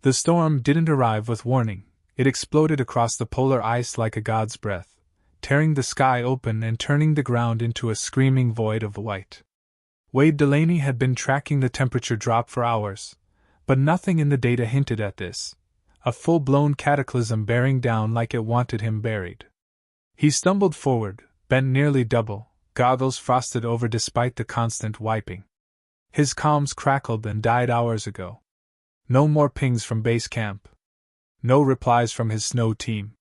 The storm didn't arrive with warning. It exploded across the polar ice like a god's breath, tearing the sky open and turning the ground into a screaming void of white. Wade Delaney had been tracking the temperature drop for hours, but nothing in the data hinted at this, a full-blown cataclysm bearing down like it wanted him buried. He stumbled forward, bent nearly double, goggles frosted over despite the constant wiping. His comms crackled and died hours ago. No more pings from base camp. No replies from his snow team.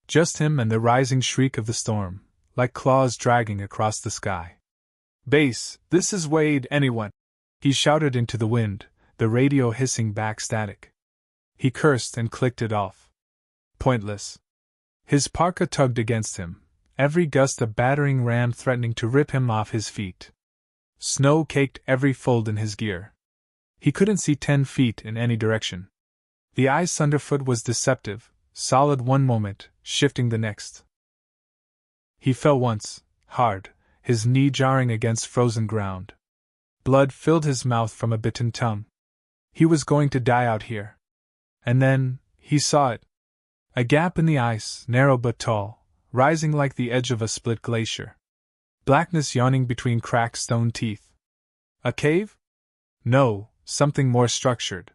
Just him and the rising shriek of the storm, like claws dragging across the sky. "Base, this is Wade, anyone!" He shouted into the wind, the radio hissing back static. He cursed and clicked it off. Pointless. His parka tugged against him, every gust a battering ram threatening to rip him off his feet. Snow caked every fold in his gear. He couldn't see 10 feet in any direction. The ice underfoot was deceptive, solid one moment, shifting the next. He fell once, hard, his knee jarring against frozen ground. Blood filled his mouth from a bitten tongue. He was going to die out here. And then, he saw it. A gap in the ice, narrow but tall, rising like the edge of a split glacier. Blackness yawning between cracked stone teeth. A cave? No, something more structured.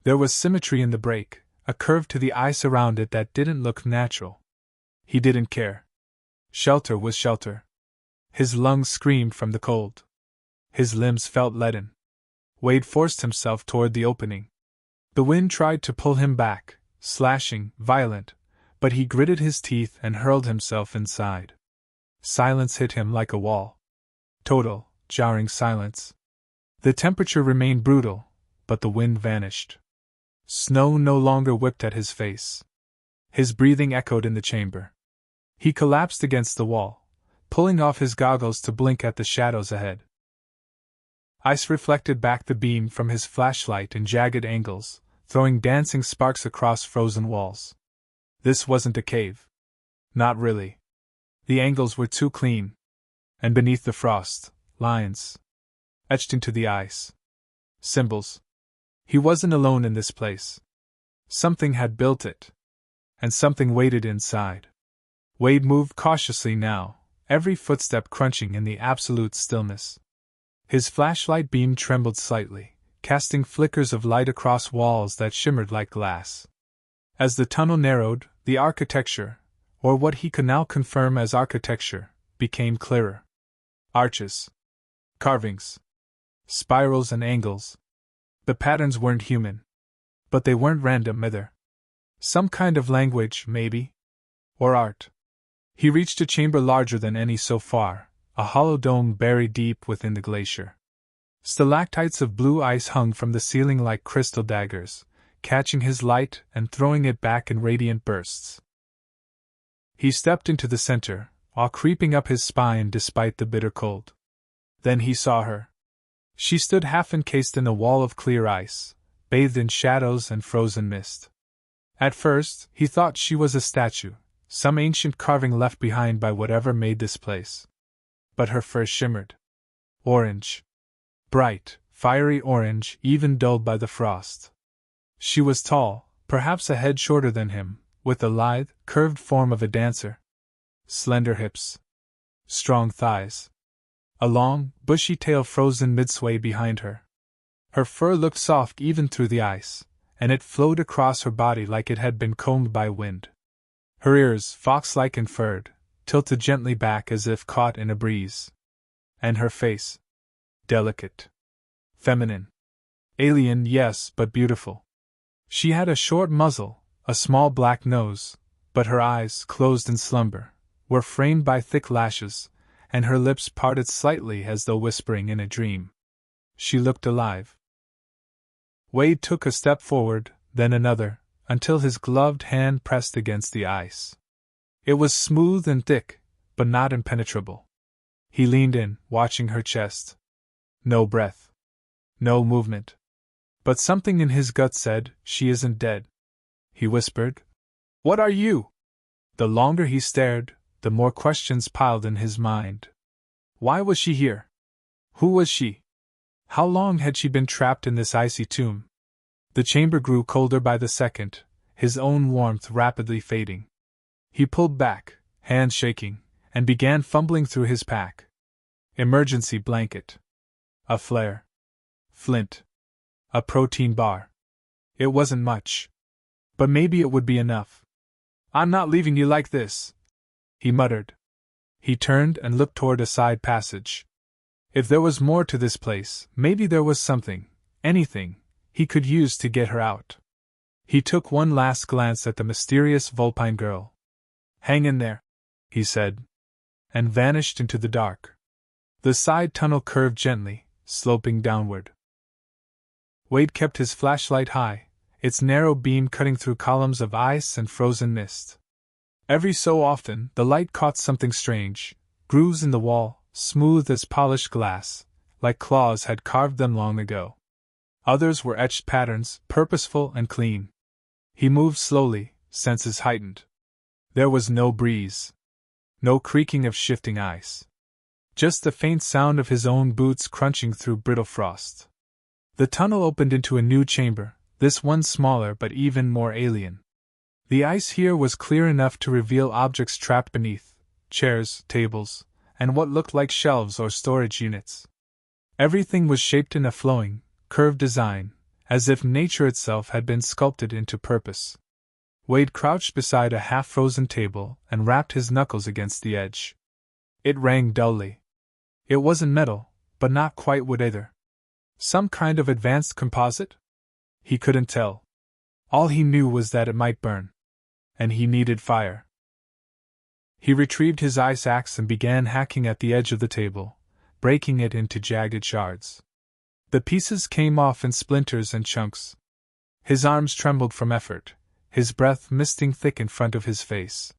There was symmetry in the break, a curve to the ice around it that didn't look natural. He didn't care. Shelter was shelter. His lungs screamed from the cold. His limbs felt leaden. Wade forced himself toward the opening. The wind tried to pull him back, slashing, violent, but he gritted his teeth and hurled himself inside. Silence hit him like a wall. Total, jarring silence. The temperature remained brutal, but the wind vanished. Snow no longer whipped at his face. His breathing echoed in the chamber. He collapsed against the wall, pulling off his goggles to blink at the shadows ahead. Ice reflected back the beam from his flashlight in jagged angles, throwing dancing sparks across frozen walls. This wasn't a cave. Not really. The angles were too clean. And beneath the frost, lines. Etched into the ice. Symbols. He wasn't alone in this place. Something had built it. And something waited inside. Wade moved cautiously now, every footstep crunching in the absolute stillness. His flashlight beam trembled slightly, casting flickers of light across walls that shimmered like glass. As the tunnel narrowed, the architecture, or what he could now confirm as architecture, became clearer. Arches. Carvings. Spirals and angles. The patterns weren't human. But they weren't random either. Some kind of language, maybe. Or art. He reached a chamber larger than any so far, a hollow dome buried deep within the glacier. Stalactites of blue ice hung from the ceiling like crystal daggers, catching his light and throwing it back in radiant bursts. He stepped into the center, awe creeping up his spine despite the bitter cold. Then he saw her. She stood half encased in a wall of clear ice, bathed in shadows and frozen mist. At first, he thought she was a statue, some ancient carving left behind by whatever made this place. But her fur shimmered. Orange. Bright, fiery orange, even dulled by the frost. She was tall, perhaps a head shorter than him, with the lithe, curved form of a dancer. Slender hips. Strong thighs. A long, bushy tail frozen mid-sway behind her. Her fur looked soft even through the ice, and it flowed across her body like it had been combed by wind. Her ears, fox-like and furred, tilted gently back as if caught in a breeze. And her face. Delicate. Feminine. Alien, yes, but beautiful. She had a short muzzle, a small black nose, but her eyes, closed in slumber, were framed by thick lashes, and her lips parted slightly as though whispering in a dream. She looked alive. Wade took a step forward, then another, until his gloved hand pressed against the ice. It was smooth and thick, but not impenetrable. He leaned in, watching her chest. No breath. No movement. But something in his gut said, "She isn't dead." He whispered, "What are you?" The longer he stared, the more questions piled in his mind. Why was she here? Who was she? How long had she been trapped in this icy tomb? The chamber grew colder by the second, his own warmth rapidly fading. He pulled back, hands shaking, and began fumbling through his pack. Emergency blanket. A flare. Flint. A protein bar. It wasn't much. But maybe it would be enough. "I'm not leaving you like this," he muttered. He turned and looked toward a side passage. If there was more to this place, maybe there was something, anything, he could use to get her out. He took one last glance at the mysterious Vulpine girl. "Hang in there," he said, and vanished into the dark. The side tunnel curved gently, sloping downward. Wade kept his flashlight high, its narrow beam cutting through columns of ice and frozen mist. Every so often, the light caught something strange, grooves in the wall, smooth as polished glass, like claws had carved them long ago. Others were etched patterns, purposeful and clean. He moved slowly, senses heightened. There was no breeze. No creaking of shifting ice. Just the faint sound of his own boots crunching through brittle frost. The tunnel opened into a new chamber, this one smaller but even more alien. The ice here was clear enough to reveal objects trapped beneath, chairs, tables, and what looked like shelves or storage units. Everything was shaped in a flowing, curved design, as if nature itself had been sculpted into purpose. Wade crouched beside a half-frozen table and rapped his knuckles against the edge. It rang dully. It wasn't metal, but not quite wood either. Some kind of advanced composite? He couldn't tell. All he knew was that it might burn. And he needed fire. He retrieved his ice axe and began hacking at the edge of the table, breaking it into jagged shards. The pieces came off in splinters and chunks. His arms trembled from effort, his breath misting thick in front of his face.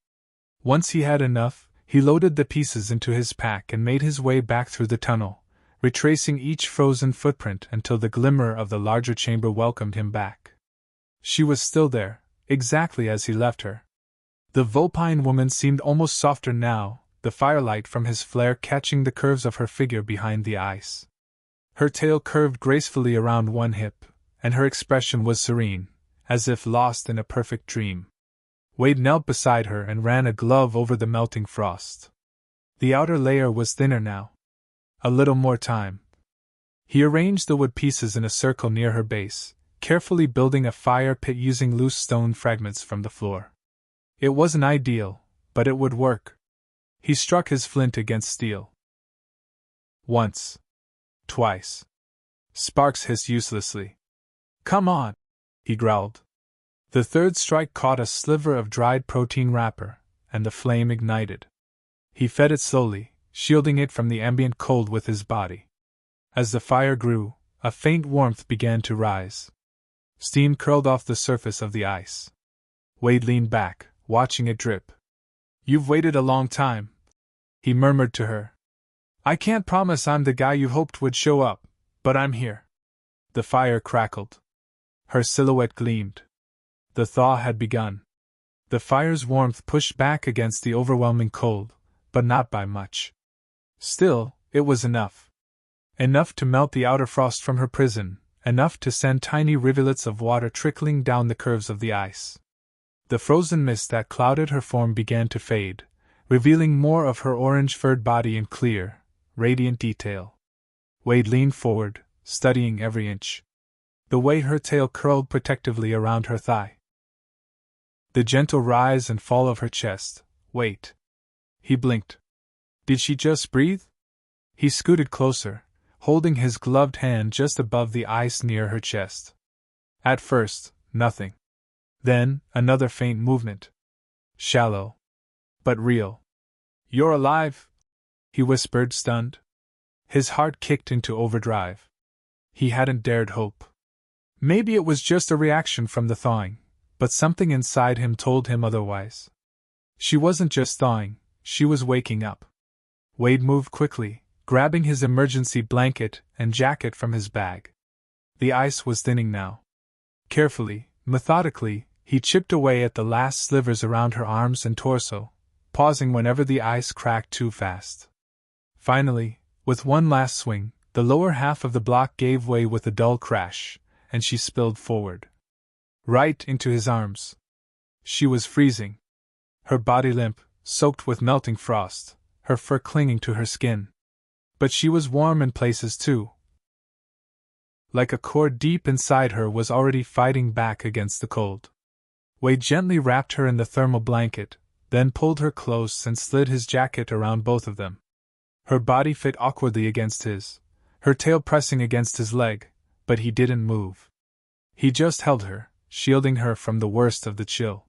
Once he had enough, he loaded the pieces into his pack and made his way back through the tunnel, retracing each frozen footprint until the glimmer of the larger chamber welcomed him back. She was still there, exactly as he left her. The Vulpine woman seemed almost softer now, the firelight from his flare catching the curves of her figure behind the ice. Her tail curved gracefully around one hip, and her expression was serene, as if lost in a perfect dream. Wade knelt beside her and ran a glove over the melting frost. The outer layer was thinner now. A little more time. He arranged the wood pieces in a circle near her base, carefully building a fire pit using loose stone fragments from the floor. It wasn't ideal, but it would work. He struck his flint against steel. Once. Twice. Sparks hissed uselessly. "Come on," he growled. The third strike caught a sliver of dried protein wrapper, and the flame ignited. He fed it slowly, shielding it from the ambient cold with his body. As the fire grew, a faint warmth began to rise. Steam curled off the surface of the ice. Wade leaned back, watching it drip. "You've waited a long time," he murmured to her. "I can't promise I'm the guy you hoped would show up, but I'm here." The fire crackled. Her silhouette gleamed. The thaw had begun. The fire's warmth pushed back against the overwhelming cold, but not by much. Still, it was enough. Enough to melt the outer frost from her prison, enough to send tiny rivulets of water trickling down the curves of the ice. The frozen mist that clouded her form began to fade, revealing more of her orange-furred body in clear, radiant detail. Wade leaned forward, studying every inch. The way her tail curled protectively around her thigh. The gentle rise and fall of her chest. Wait. He blinked. Did she just breathe? He scooted closer, holding his gloved hand just above the ice near her chest. At first, nothing. Then, another faint movement. Shallow. But real. "You're alive?" he whispered, stunned. His heart kicked into overdrive. He hadn't dared hope. Maybe it was just a reaction from the thawing, but something inside him told him otherwise. She wasn't just thawing, she was waking up. Wade moved quickly, grabbing his emergency blanket and jacket from his bag. The ice was thinning now. Carefully, methodically, he chipped away at the last slivers around her arms and torso, pausing whenever the ice cracked too fast. Finally, with one last swing, the lower half of the block gave way with a dull crash, and she spilled forward. Right into his arms. She was freezing. Her body limp, soaked with melting frost, her fur clinging to her skin. But she was warm in places too. Like a core deep inside her was already fighting back against the cold. Wade gently wrapped her in the thermal blanket, then pulled her close and slid his jacket around both of them. Her body fit awkwardly against his, her tail pressing against his leg, but he didn't move. He just held her, shielding her from the worst of the chill.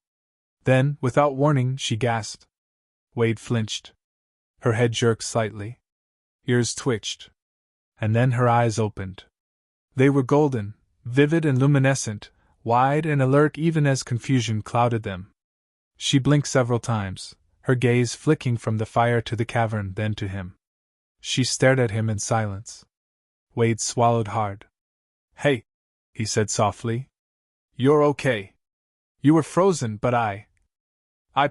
Then, without warning, she gasped. Wade flinched. Her head jerked slightly. Ears twitched. And then her eyes opened. They were golden, vivid and luminescent, wide and alert even as confusion clouded them. She blinked several times, her gaze flicking from the fire to the cavern, then to him. She stared at him in silence. Wade swallowed hard. "Hey," he said softly. "You're okay. You were frozen, but I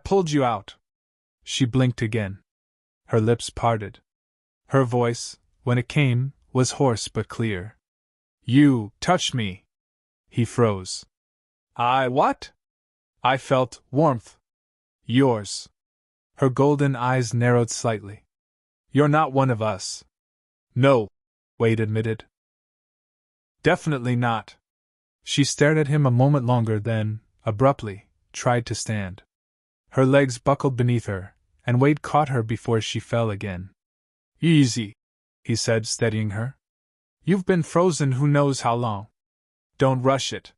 pulled you out." She blinked again. Her lips parted. Her voice, when it came, was hoarse but clear. "You touched me." He froze. "I what?" "I felt warmth. Yours." Her golden eyes narrowed slightly. "You're not one of us." "No," Wade admitted. "Definitely not." She stared at him a moment longer, then, abruptly, tried to stand. Her legs buckled beneath her, and Wade caught her before she fell again. "Easy," he said, steadying her. "You've been frozen who knows how long. Don't rush it."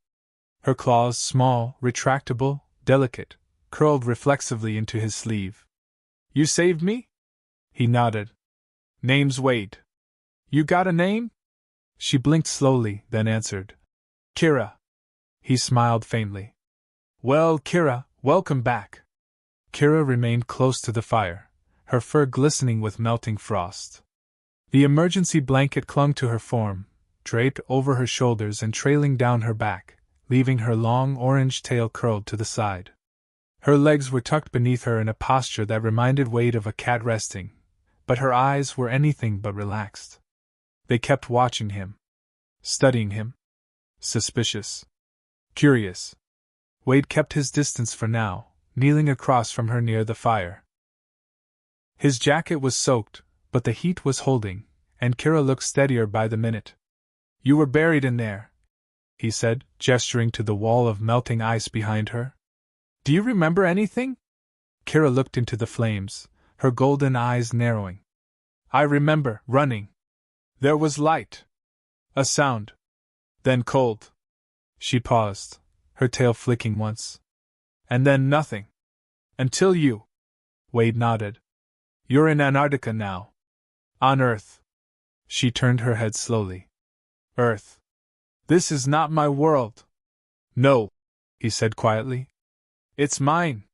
Her claws, small, retractable, delicate, curled reflexively into his sleeve. "You saved me?" He nodded. "Name's Wade. You got a name?" She blinked slowly, then answered. "Kira." He smiled faintly. "Well, Kira, welcome back." Kira remained close to the fire, her fur glistening with melting frost. The emergency blanket clung to her form, draped over her shoulders and trailing down her back, leaving her long orange tail curled to the side. Her legs were tucked beneath her in a posture that reminded Wade of a cat resting, but her eyes were anything but relaxed. They kept watching him. Studying him. Suspicious. Curious. Wade kept his distance for now, kneeling across from her near the fire. His jacket was soaked, but the heat was holding, and Kira looked steadier by the minute. "You were buried in there," he said, gesturing to the wall of melting ice behind her. "Do you remember anything?" Kira looked into the flames, her golden eyes narrowing. "I remember running. There was light. A sound. Then cold." She paused, her tail flicking once. "And then nothing. Until you." Wade nodded. "You're in Antarctica now. On Earth." She turned her head slowly. "Earth. This is not my world." "No," he said quietly. "It's mine."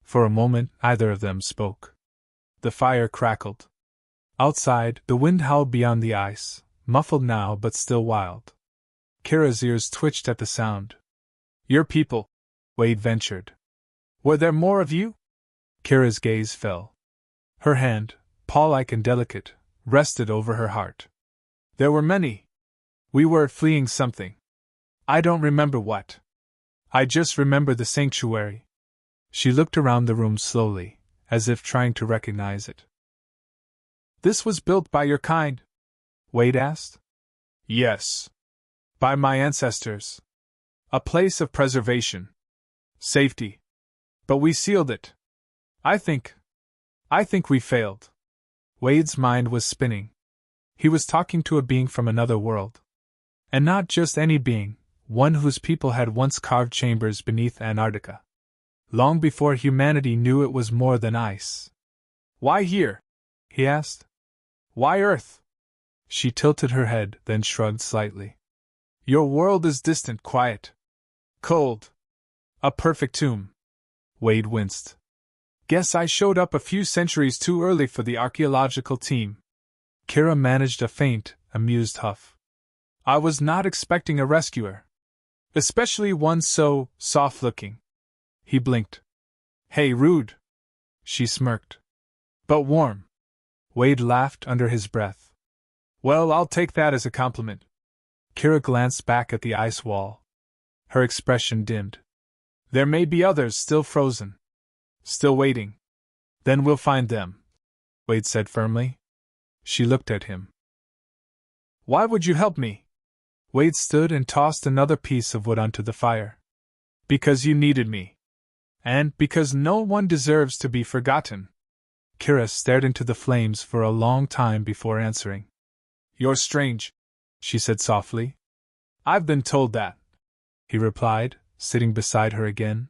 For a moment, neither of them spoke. The fire crackled. Outside, the wind howled beyond the ice, muffled now but still wild. Kira's ears twitched at the sound. "Your people," Wade ventured. "Were there more of you?" Kira's gaze fell. Her hand, paw-like and delicate, rested over her heart. "There were many. We were fleeing something. I don't remember what. I just remember the sanctuary." She looked around the room slowly, as if trying to recognize it. "This was built by your kind?" Wade asked. "Yes. By my ancestors. A place of preservation. Safety. But we sealed it. I think we failed." Wade's mind was spinning. He was talking to a being from another world. And not just any being, one whose people had once carved chambers beneath Antarctica. Long before humanity knew it was more than ice. "Why here?" he asked. "Why Earth?" She tilted her head, then shrugged slightly. "Your world is distant, quiet. Cold. A perfect tomb." Wade winced. "Guess I showed up a few centuries too early for the archaeological team." Kira managed a faint, amused huff. "I was not expecting a rescuer. Especially one so soft-looking." He blinked. "Hey, rude." She smirked. "But warm." Wade laughed under his breath. "Well, I'll take that as a compliment." Kira glanced back at the ice wall. Her expression dimmed. There may be others still frozen. Still waiting. Then we'll find them, Wade said firmly. She looked at him. Why would you help me? Wade stood and tossed another piece of wood onto the fire. Because you needed me. And because no one deserves to be forgotten. Kira stared into the flames for a long time before answering. You're strange, she said softly. I've been told that, he replied, sitting beside her again.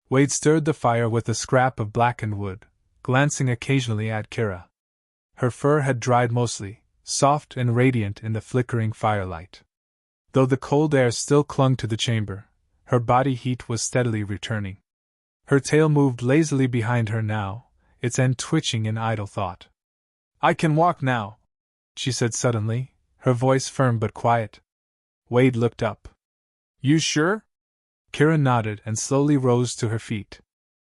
Wade stirred the fire with a scrap of blackened wood, glancing occasionally at Kira. Her fur had dried mostly, soft and radiant in the flickering firelight. Though the cold air still clung to the chamber, her body heat was steadily returning. Her tail moved lazily behind her now, its end twitching in idle thought. I can walk now, she said suddenly, her voice firm but quiet. Wade looked up. You sure? Kira nodded and slowly rose to her feet.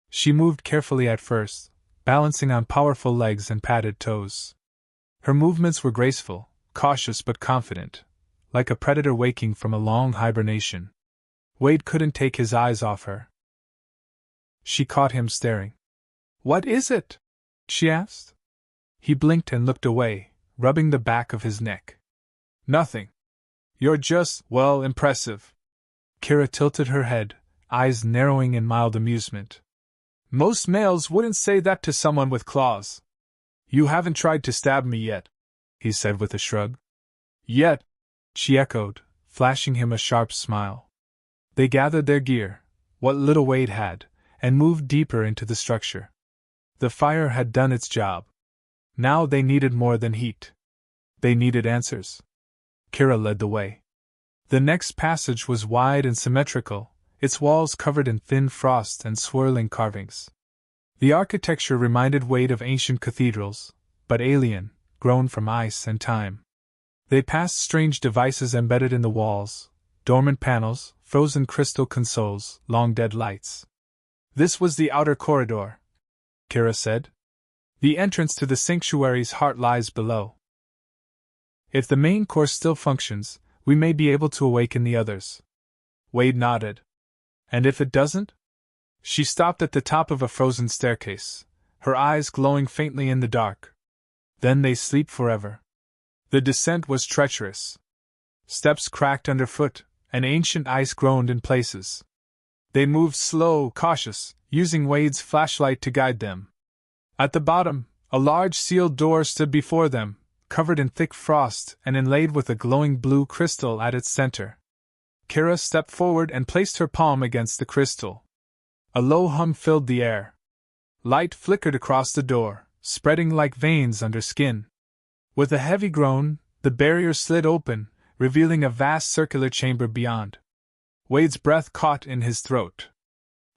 She moved carefully at first, balancing on powerful legs and padded toes. Her movements were graceful, cautious but confident, like a predator waking from a long hibernation. Wade couldn't take his eyes off her. She caught him staring. What is it? She asked. He blinked and looked away, rubbing the back of his neck. Nothing. You're just, well, impressive. Kira tilted her head, eyes narrowing in mild amusement. Most males wouldn't say that to someone with claws. You haven't tried to stab me yet, he said with a shrug. Yet, she echoed, flashing him a sharp smile. They gathered their gear, what little Wade had, and moved deeper into the structure. The fire had done its job. Now they needed more than heat. They needed answers. Kira led the way. The next passage was wide and symmetrical, its walls covered in thin frost and swirling carvings. The architecture reminded Wade of ancient cathedrals, but alien, grown from ice and time. They passed strange devices embedded in the walls, dormant panels, frozen crystal consoles, long-dead lights. This was the outer corridor, Kira said. The entrance to the sanctuary's heart lies below. If the main core still functions, we may be able to awaken the others. Wade nodded. And if it doesn't? She stopped at the top of a frozen staircase, her eyes glowing faintly in the dark. Then they sleep forever. The descent was treacherous. Steps cracked underfoot, and ancient ice groaned in places. They moved slow, cautious, using Wade's flashlight to guide them. At the bottom, a large sealed door stood before them, covered in thick frost and inlaid with a glowing blue crystal at its center. Kira stepped forward and placed her palm against the crystal. A low hum filled the air. Light flickered across the door, spreading like veins under skin. With a heavy groan, the barrier slid open, revealing a vast circular chamber beyond. Wade's breath caught in his throat.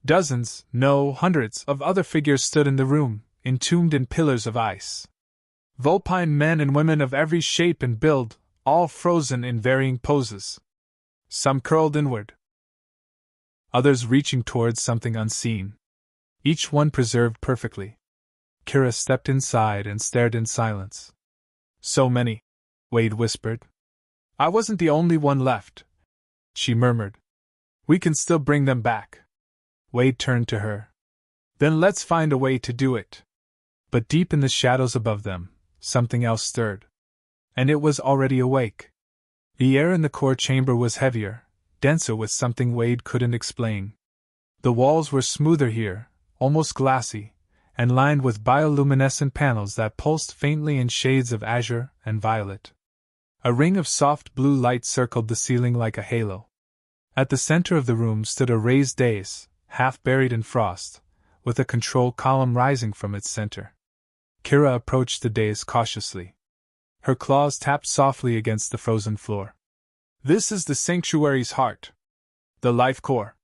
Dozens, no, hundreds, of other figures stood in the room, entombed in pillars of ice. Vulpine men and women of every shape and build, all frozen in varying poses. Some curled inward, others reaching towards something unseen. Each one preserved perfectly. Kira stepped inside and stared in silence. So many, Wade whispered. I wasn't the only one left, she murmured. We can still bring them back. Wade turned to her. Then let's find a way to do it. But deep in the shadows above them, something else stirred. And it was already awake. The air in the core chamber was heavier, denser with something Wade couldn't explain. The walls were smoother here, almost glassy, and lined with bioluminescent panels that pulsed faintly in shades of azure and violet. A ring of soft blue light circled the ceiling like a halo. At the center of the room stood a raised dais, half buried in frost, with a control column rising from its center. Kira approached the dais cautiously. Her claws tapped softly against the frozen floor. This is the sanctuary's heart. The life core.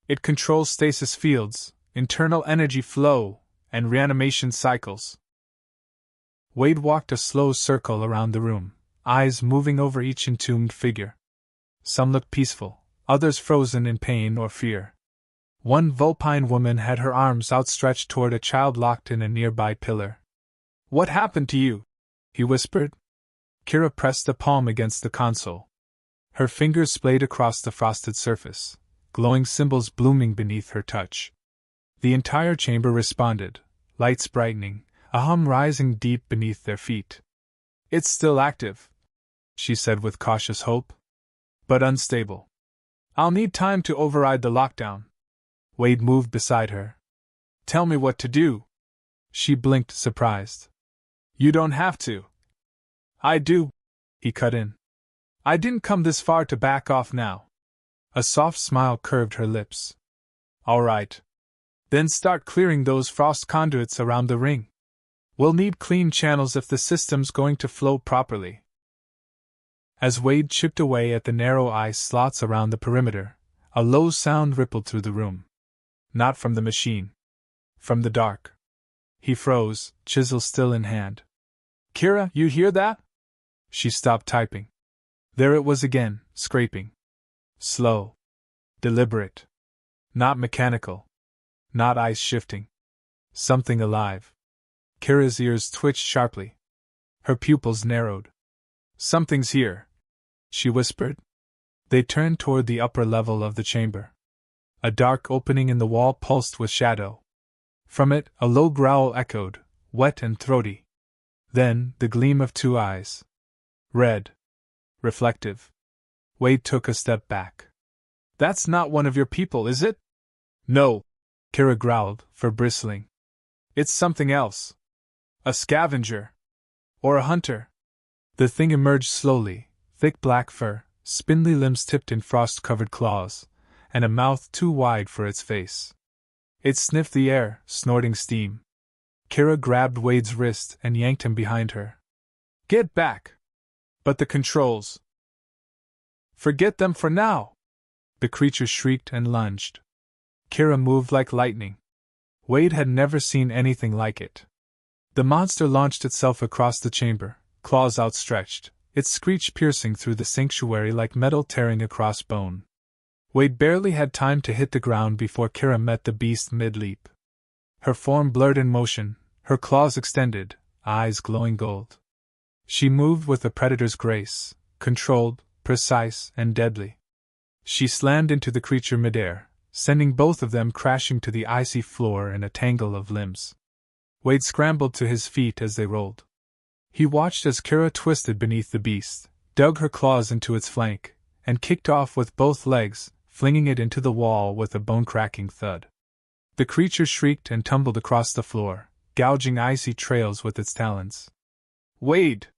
It controls stasis fields, internal energy flow, and reanimation cycles. Wade walked a slow circle around the room, eyes moving over each entombed figure. Some looked peaceful, others frozen in pain or fear. One vulpine woman had her arms outstretched toward a child locked in a nearby pillar. What happened to you? He whispered. Kira pressed a palm against the console. Her fingers splayed across the frosted surface, glowing symbols blooming beneath her touch. The entire chamber responded, lights brightening, a hum rising deep beneath their feet. "It's still active," she said with cautious hope. "But unstable. I'll need time to override the lockdown." Wade moved beside her. "Tell me what to do." She blinked, surprised. "You don't have to." "I do," he cut in. "I didn't come this far to back off now." A soft smile curved her lips. "All right. Then start clearing those frost conduits around the ring. We'll need clean channels if the system's going to flow properly." As Wade chipped away at the narrow ice slots around the perimeter, a low sound rippled through the room. Not from the machine. From the dark. He froze, chisel still in hand. "Kira, you hear that?" She stopped typing. There it was again, scraping. Slow. Deliberate. Not mechanical. Not ice shifting. Something alive. Kira's ears twitched sharply. Her pupils narrowed. "Something's here," she whispered. They turned toward the upper level of the chamber. A dark opening in the wall pulsed with shadow. From it, a low growl echoed, wet and throaty. Then, the gleam of two eyes. Red. Reflective. Wade took a step back. "That's not one of your people, is it?" "No," Kira growled, for bristling. "It's something else. A scavenger. Or a hunter." The thing emerged slowly, thick black fur, spindly limbs tipped in frost-covered claws, and a mouth too wide for its face. It sniffed the air, snorting steam. Kira grabbed Wade's wrist and yanked him behind her. "Get back!" "But the controls." "Forget them for now!" The creature shrieked and lunged. Kira moved like lightning. Wade had never seen anything like it. The monster launched itself across the chamber, claws outstretched, its screech piercing through the sanctuary like metal tearing across bone. Wade barely had time to hit the ground before Kira met the beast mid-leap. Her form blurred in motion, her claws extended, eyes glowing gold. She moved with a predator's grace, controlled, precise, and deadly. She slammed into the creature midair, sending both of them crashing to the icy floor in a tangle of limbs. Wade scrambled to his feet as they rolled. He watched as Kira twisted beneath the beast, dug her claws into its flank, and kicked off with both legs, flinging it into the wall with a bone-cracking thud. The creature shrieked and tumbled across the floor, gouging icy trails with its talons. "Wade!"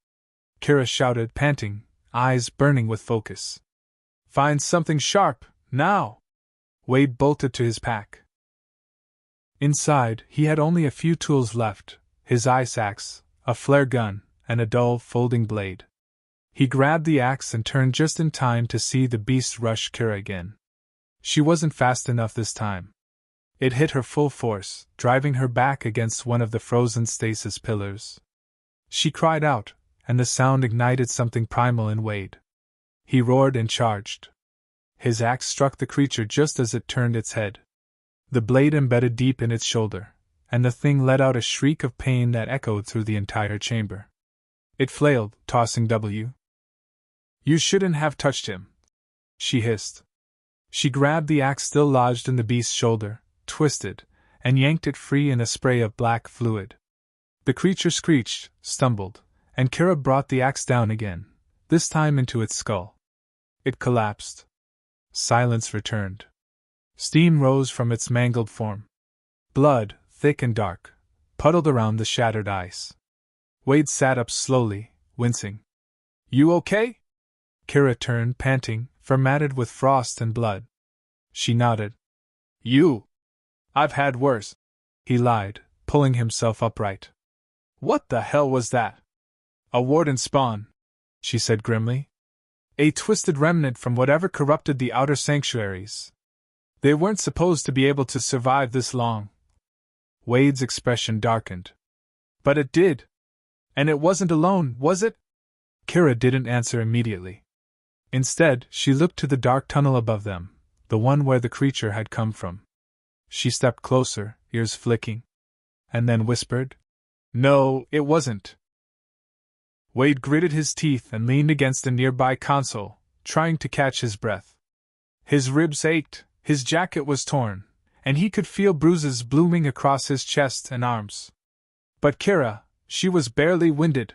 Kira shouted, panting, eyes burning with focus. "Find something sharp, now!" Wade bolted to his pack. Inside, he had only a few tools left, his ice axe, a flare gun, and a dull, folding blade. He grabbed the axe and turned just in time to see the beast rush Kira again. She wasn't fast enough this time. It hit her full force, driving her back against one of the frozen stasis pillars. She cried out, and the sound ignited something primal in Wade. He roared and charged. His axe struck the creature just as it turned its head. The blade embedded deep in its shoulder, and the thing let out a shriek of pain that echoed through the entire chamber. It flailed, tossing W. "You shouldn't have touched him," she hissed. She grabbed the axe still lodged in the beast's shoulder, twisted, and yanked it free in a spray of black fluid. The creature screeched, stumbled, and Kira brought the axe down again, this time into its skull. It collapsed. Silence returned. Steam rose from its mangled form. Blood, thick and dark, puddled around the shattered ice. Wade sat up slowly, wincing. "You okay?" Kira turned, panting, fermented with frost and blood. She nodded. "You? I've had worse," he lied, pulling himself upright. "What the hell was that?" "A warden spawn," she said grimly. "A twisted remnant from whatever corrupted the outer sanctuaries. They weren't supposed to be able to survive this long." Wade's expression darkened. "But it did. And it wasn't alone, was it?" Kira didn't answer immediately. Instead, she looked to the dark tunnel above them, the one where the creature had come from. She stepped closer, ears flicking, and then whispered, "No, it wasn't." Wade gritted his teeth and leaned against a nearby console, trying to catch his breath. His ribs ached, his jacket was torn, and he could feel bruises blooming across his chest and arms. But Kira, she was barely winded.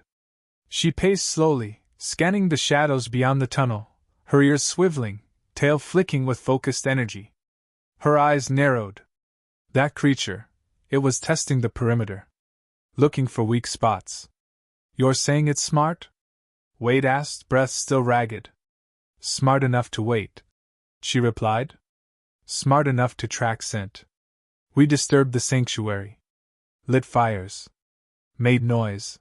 She paced slowly, scanning the shadows beyond the tunnel, her ears swiveling, tail flicking with focused energy. Her eyes narrowed. That creature, it was testing the perimeter, looking for weak spots. "You're saying it's smart?" Wade asked, breath still ragged. "Smart enough to wait," she replied. "Smart enough to track scent. We disturbed the sanctuary, lit fires, made noise,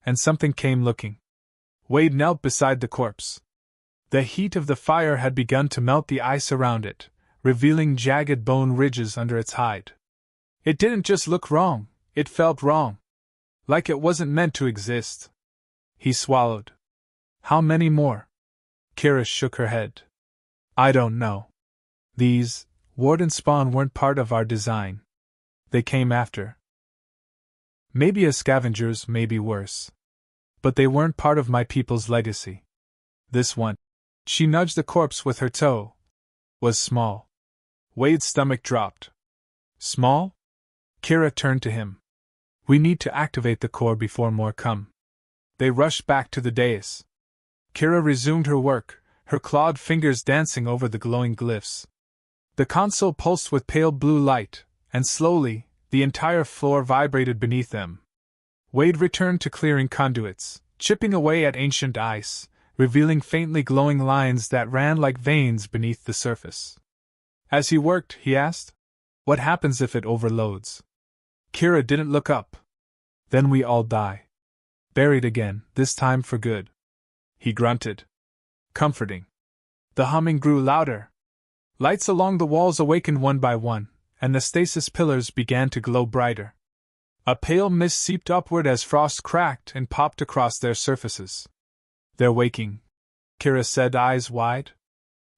and something came looking." Wade knelt beside the corpse. The heat of the fire had begun to melt the ice around it, revealing jagged bone ridges under its hide. It didn't just look wrong, it felt wrong. Like it wasn't meant to exist. He swallowed. "How many more?" Kira shook her head. "I don't know. These, Warden spawn, weren't part of our design. They came after. Maybe as scavengers, maybe worse. But they weren't part of my people's legacy. This one," she nudged the corpse with her toe, "was small." Wade's stomach dropped. "Small?" Kira turned to him. "We need to activate the core before more come." They rushed back to the dais. Kira resumed her work, her clawed fingers dancing over the glowing glyphs. The console pulsed with pale blue light, and slowly, the entire floor vibrated beneath them. Wade returned to clearing conduits, chipping away at ancient ice, revealing faintly glowing lines that ran like veins beneath the surface. As he worked, he asked, "What happens if it overloads?" Kira didn't look up. "Then we all die. Buried again, this time for good." He grunted. "Comforting." The humming grew louder. Lights along the walls awakened one by one, and the stasis pillars began to glow brighter. A pale mist seeped upward as frost cracked and popped across their surfaces. "They're waking," Kira said, eyes wide.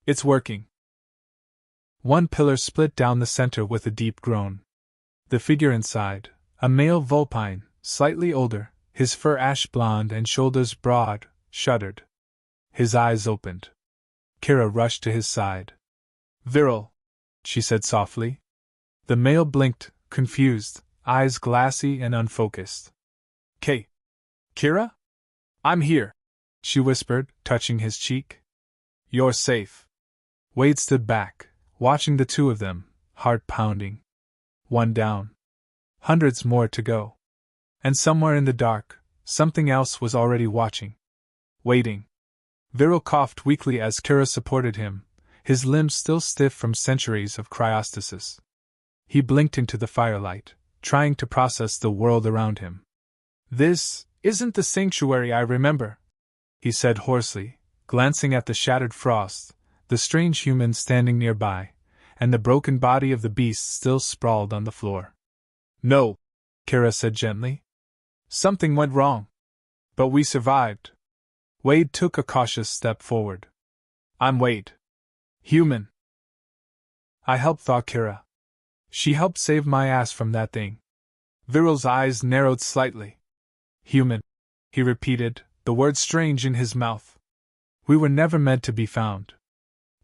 "It's working." One pillar split down the center with a deep groan. The figure inside, a male vulpine, slightly older, his fur ash blonde and shoulders broad, shuddered. His eyes opened. Kira rushed to his side. "Viral," she said softly. The male blinked, confused, eyes glassy and unfocused. Kira? "I'm here," she whispered, touching his cheek. "You're safe." Wade stood back, watching the two of them, heart pounding. One down. Hundreds more to go. And somewhere in the dark, something else was already watching. Waiting. Viral coughed weakly as Kira supported him, his limbs still stiff from centuries of cryostasis. He blinked into the firelight, trying to process the world around him. "This isn't the sanctuary I remember," he said hoarsely, glancing at the shattered frost, the strange human standing nearby, and the broken body of the beast still sprawled on the floor. "No," Kira said gently. "Something went wrong. But we survived." Wade took a cautious step forward. "I'm Wade. Human. I helped thaw Kira. She helped save my ass from that thing." Viral's eyes narrowed slightly. "Human," he repeated, the word strange in his mouth. "We were never meant to be found.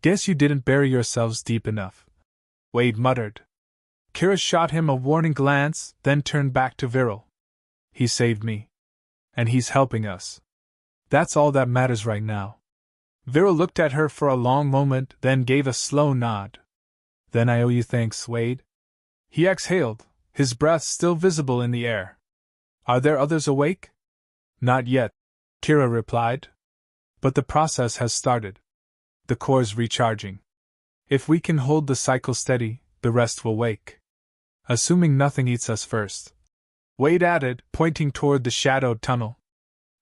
Guess you didn't bury yourselves deep enough," Wade muttered. Kira shot him a warning glance, then turned back to Viral. "He saved me. And he's helping us. That's all that matters right now." Viral looked at her for a long moment, then gave a slow nod. "Then I owe you thanks, Wade." He exhaled, his breath still visible in the air. "Are there others awake?" "Not yet," Kira replied. "But the process has started. The core's recharging. If we can hold the cycle steady, the rest will wake. Assuming nothing eats us first," Wade added, pointing toward the shadowed tunnel.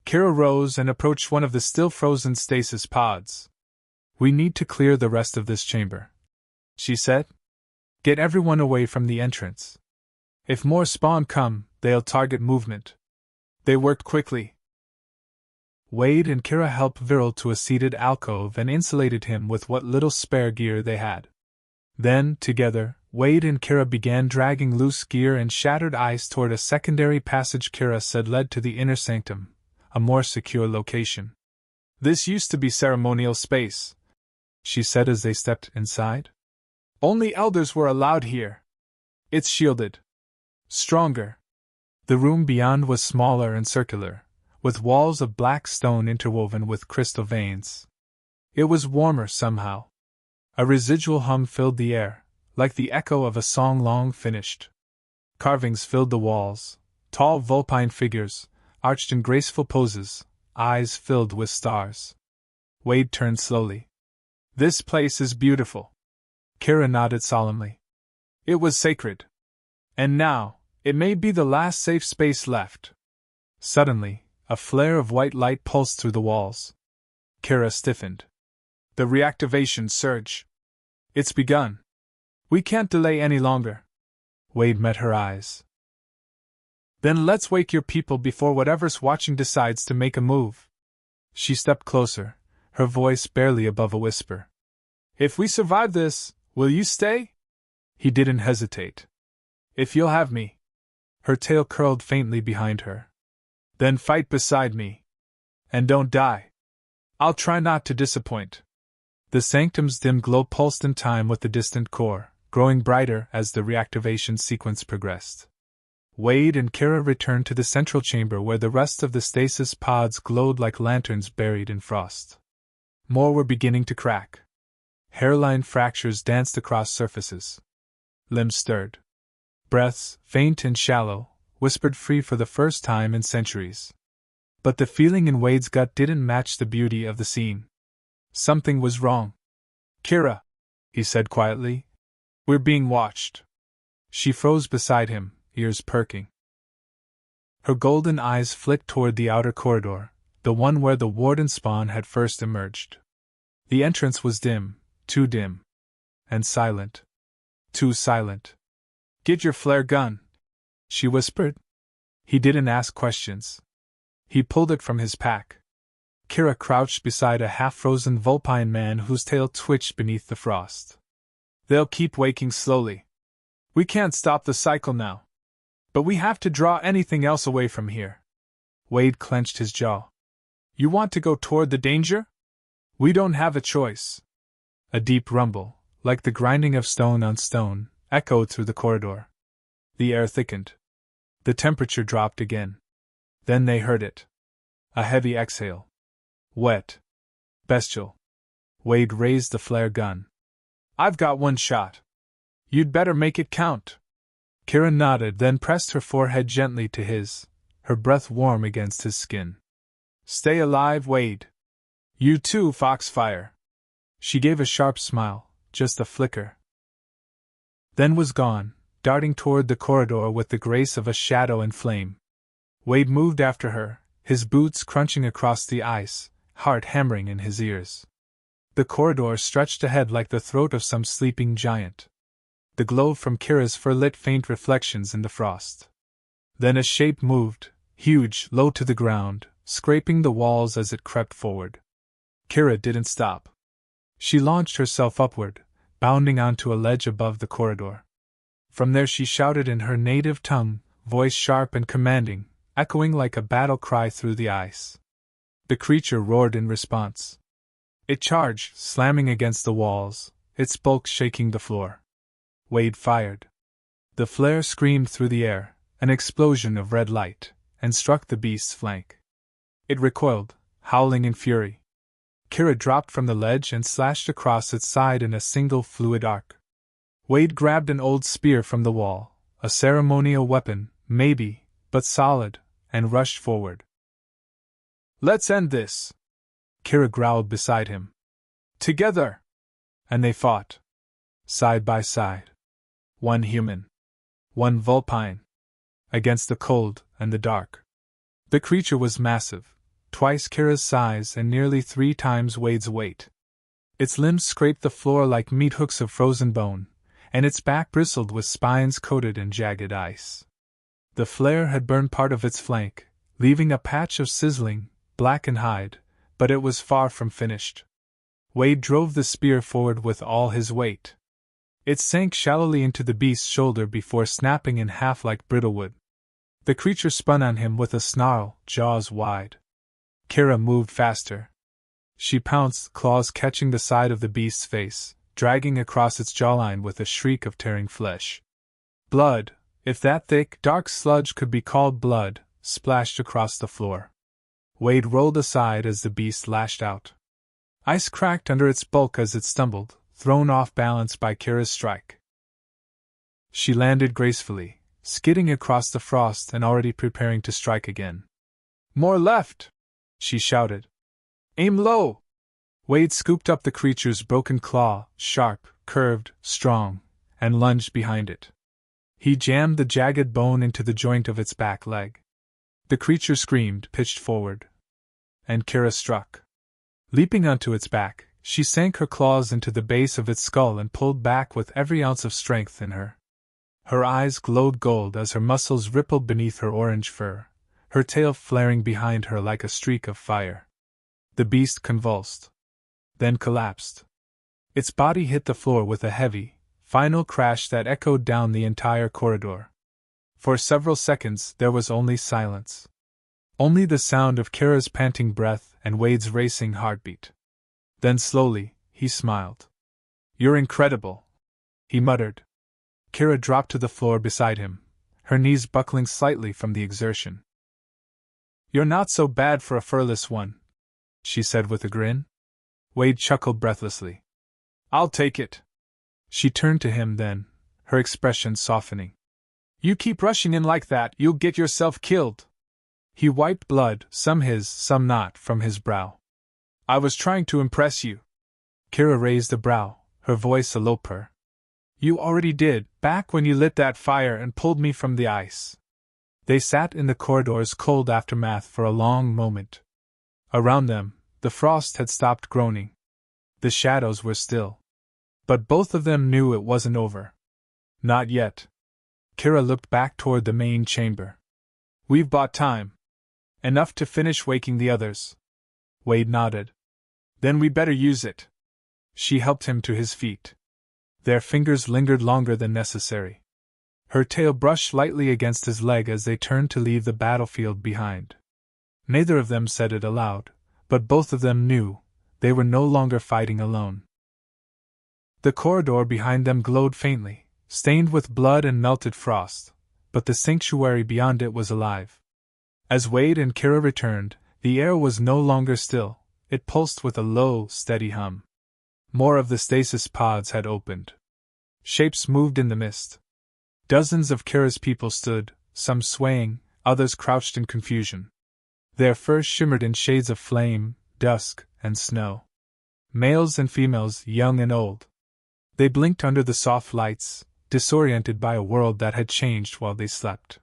Kira rose and approached one of the still frozen stasis pods. "We need to clear the rest of this chamber," she said. "Get everyone away from the entrance. If more spawn come, they'll target movement." They worked quickly. Wade and Kira helped Viral to a seated alcove and insulated him with what little spare gear they had. Then, together, Wade and Kira began dragging loose gear and shattered ice toward a secondary passage Kira said led to the inner sanctum, a more secure location. "This used to be ceremonial space," she said as they stepped inside. "Only elders were allowed here. It's shielded. Stronger." The room beyond was smaller and circular, with walls of black stone interwoven with crystal veins. It was warmer somehow. A residual hum filled the air, like the echo of a song long finished. Carvings filled the walls, tall vulpine figures, arched in graceful poses, eyes filled with stars. Wade turned slowly. "This place is beautiful." Kira nodded solemnly. "It was sacred. And now, it may be the last safe space left." Suddenly, a flare of white light pulsed through the walls. Kira stiffened. "The reactivation surge. It's begun. We can't delay any longer." Wade met her eyes. "Then let's wake your people before whatever's watching decides to make a move." She stepped closer, her voice barely above a whisper. "If we survive this, will you stay?" He didn't hesitate. "If you'll have me." Her tail curled faintly behind her. "Then fight beside me. And don't die. I'll try not to disappoint." The sanctum's dim glow pulsed in time with the distant core, growing brighter as the reactivation sequence progressed. Wade and Kira returned to the central chamber where the rest of the stasis pods glowed like lanterns buried in frost. More were beginning to crack. Hairline fractures danced across surfaces. Limbs stirred. Breaths, faint and shallow, whispered free for the first time in centuries. But the feeling in Wade's gut didn't match the beauty of the scene. Something was wrong. "Kira," he said quietly, "we're being watched." She froze beside him, ears perking. Her golden eyes flicked toward the outer corridor, the one where the warden spawn had first emerged. The entrance was dim, too dim. And silent. Too silent. "Get your flare gun," she whispered. He didn't ask questions. He pulled it from his pack. Kira crouched beside a half-frozen vulpine man whose tail twitched beneath the frost. "They'll keep waking slowly. We can't stop the cycle now. But we have to draw anything else away from here." Wade clenched his jaw. "You want to go toward the danger?" "We don't have a choice." A deep rumble, like the grinding of stone on stone, echoed through the corridor. The air thickened. The temperature dropped again. Then they heard it. A heavy exhale. Wet. Bestial. Wade raised the flare gun. "I've got one shot. You'd better make it count." Kira nodded, then pressed her forehead gently to his, her breath warm against his skin. "Stay alive, Wade. You too, Foxfire." She gave a sharp smile, just a flicker. Then was gone, darting toward the corridor with the grace of a shadow and flame. Wade moved after her, his boots crunching across the ice, heart hammering in his ears. The corridor stretched ahead like the throat of some sleeping giant. The glow from Kira's fur lit faint reflections in the frost. Then a shape moved, huge, low to the ground, scraping the walls as it crept forward. Kira didn't stop. She launched herself upward, bounding onto a ledge above the corridor. From there she shouted in her native tongue, voice sharp and commanding, echoing like a battle cry through the ice. The creature roared in response. It charged, slamming against the walls, its bulk shaking the floor. Wade fired. The flare screamed through the air, an explosion of red light, and struck the beast's flank. It recoiled, howling in fury. Kira dropped from the ledge and slashed across its side in a single fluid arc. Wade grabbed an old spear from the wall, a ceremonial weapon, maybe, but solid, and rushed forward. "Let's end this," Kira growled beside him. "Together!" And they fought. Side by side. One human. One vulpine. Against the cold and the dark. The creature was massive, twice Kira's size and nearly 3 times Wade's weight. Its limbs scraped the floor like meat hooks of frozen bone, and its back bristled with spines coated in jagged ice. The flare had burned part of its flank, leaving a patch of sizzling, blackened hide, but it was far from finished. Wade drove the spear forward with all his weight. It sank shallowly into the beast's shoulder before snapping in half like brittle wood. The creature spun on him with a snarl, jaws wide. Kira moved faster. She pounced, claws catching the side of the beast's face, dragging across its jawline with a shriek of tearing flesh. Blood, if that thick, dark sludge could be called blood, splashed across the floor. Wade rolled aside as the beast lashed out. Ice cracked under its bulk as it stumbled, thrown off balance by Kira's strike. She landed gracefully, skidding across the frost and already preparing to strike again. "More left!" she shouted. "Aim low!" Wade scooped up the creature's broken claw, sharp, curved, strong, and lunged behind it. He jammed the jagged bone into the joint of its back leg. The creature screamed, pitched forward. And Kira struck. Leaping onto its back, she sank her claws into the base of its skull and pulled back with every ounce of strength in her. Her eyes glowed gold as her muscles rippled beneath her orange fur, her tail flaring behind her like a streak of fire. The beast convulsed. Then collapsed. Its body hit the floor with a heavy, final crash that echoed down the entire corridor. For several seconds there was only silence. Only the sound of Kira's panting breath and Wade's racing heartbeat. Then slowly, he smiled. "You're incredible," he muttered. Kira dropped to the floor beside him, her knees buckling slightly from the exertion. "You're not so bad for a furless one," she said with a grin. Wade chuckled breathlessly. "I'll take it." She turned to him then, her expression softening. "You keep rushing in like that, you'll get yourself killed." He wiped blood, some his, some not, from his brow. "I was trying to impress you." Kira raised a brow, her voice a low purr. "You already did, back when you lit that fire and pulled me from the ice." They sat in the corridor's cold aftermath for a long moment. Around them, the frost had stopped groaning. The shadows were still. But both of them knew it wasn't over. Not yet. Kira looked back toward the main chamber. "We've bought time. Enough to finish waking the others." Wade nodded. "Then we better use it." She helped him to his feet. Their fingers lingered longer than necessary. Her tail brushed lightly against his leg as they turned to leave the battlefield behind. Neither of them said it aloud, but both of them knew they were no longer fighting alone. The corridor behind them glowed faintly, stained with blood and melted frost, but the sanctuary beyond it was alive. As Wade and Kira returned, the air was no longer still, it pulsed with a low, steady hum. More of the stasis pods had opened. Shapes moved in the mist. Dozens of Kira's people stood, some swaying, others crouched in confusion. Their fur shimmered in shades of flame, dusk, and snow. Males and females, young and old. They blinked under the soft lights, disoriented by a world that had changed while they slept.